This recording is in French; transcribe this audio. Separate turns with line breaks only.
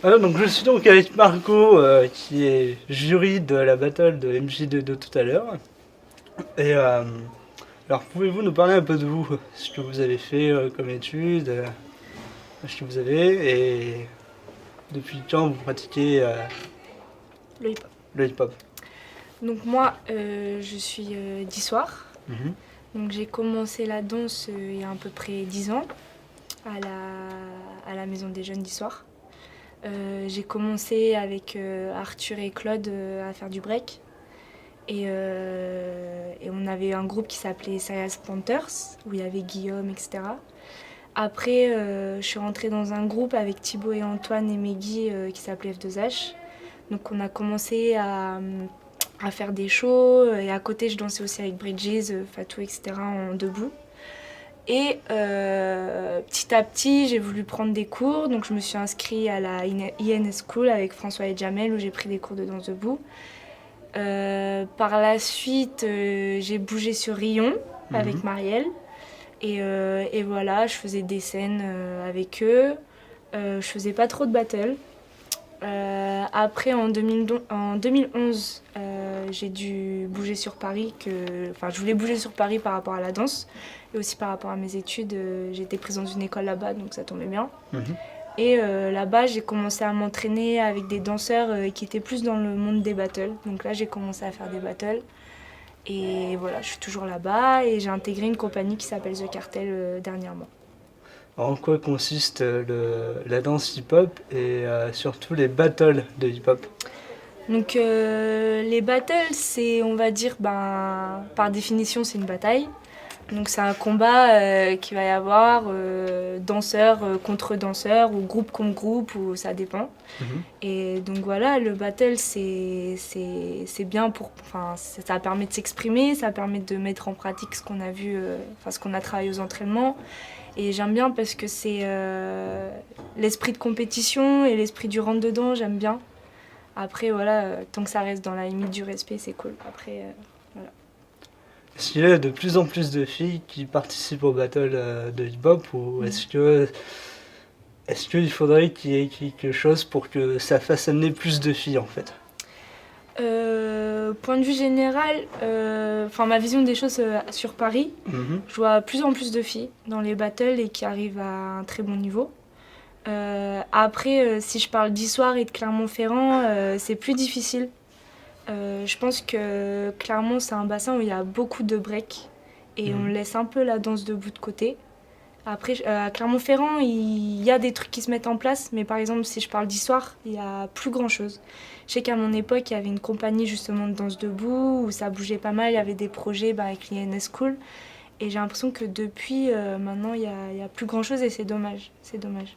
Alors, donc je suis donc avec Margot qui est jury de la battle de MJ2 tout à l'heure. Et alors pouvez-vous nous parler un peu de vous, ce que vous avez fait comme études, ce que vous avez et depuis quand vous pratiquez
Le hip-hop.
le hip-hop.
Donc moi, je suis d'Issoire.
Mhm.
Donc j'ai commencé la danse il y a à peu près 10 ans à la Maison des Jeunes d'Issoire. J'ai commencé avec Arthur et Claude à faire du break. Et on avait un groupe qui s'appelait Serious Panthers, où il y avait Guillaume, etc. Après, je suis rentrée dans un groupe avec Thibaut et Antoine et Meggy qui s'appelait F2H. Donc on a commencé à faire des shows et à côté je dansais aussi avec Bridges, Fatou, etc. en debout. Et petit à petit j'ai voulu prendre des cours, donc je me suis inscrite à la INS School avec François et Jamel où j'ai pris des cours de danse debout. Par la suite j'ai bougé sur Rion avec Marielle et voilà, je faisais des scènes avec eux. Je faisais pas trop de battle. Après, en 2011, j'ai dû bouger sur Paris. Je voulais bouger sur Paris par rapport à la danse et aussi par rapport à mes études. J'étais prise dans une école là-bas, donc ça tombait bien.
Mhm.
Et là-bas, j'ai commencé à m'entraîner avec des danseurs qui étaient plus dans le monde des battles. Donc là, j'ai commencé à faire des battles. Et voilà, je suis toujours là-bas et j'ai intégré une compagnie qui s'appelle The Cartel dernièrement.
En quoi consiste la danse hip-hop et surtout les battles de hip-hop?
Donc les battles, c'est, on va dire, par définition, c'est une bataille. Donc c'est un combat qui va y avoir danseur contre danseur ou groupe contre groupe, ou ça dépend.
Mhm.
Et donc voilà, le battle, c'est bien ça permet de s'exprimer, ça permet de mettre en pratique ce qu'on a vu, ce qu'on a travaillé aux entraînements. Et j'aime bien parce que c'est l'esprit de compétition et l'esprit du rentre-dedans, j'aime bien. Après, voilà, tant que ça reste dans la limite du respect, c'est cool. Après, voilà.
Est-ce qu'il y a de plus en plus de filles qui participent au battle de hip-hop ou est-ce qu'il faudrait qu'il y ait quelque chose pour que ça fasse amener plus de filles en fait?
Point de vue général, ma vision des choses sur Paris, je vois plus en plus de filles dans les battles et qui arrivent à un très bon niveau. Après, si je parle d'Issoire et de Clermont-Ferrand, c'est plus difficile. Je pense que Clermont, c'est un bassin où il y a beaucoup de break et on laisse un peu la danse debout de côté. Après, à Clermont-Ferrand, il y a des trucs qui se mettent en place, mais par exemple, si je parle d'Issoire, il n'y a plus grand-chose. Je sais qu'à mon époque, il y avait une compagnie justement de danse debout, où ça bougeait pas mal, il y avait des projets avec l'INS School. Et j'ai l'impression que depuis, maintenant, il y a plus grand-chose et c'est dommage. C'est dommage.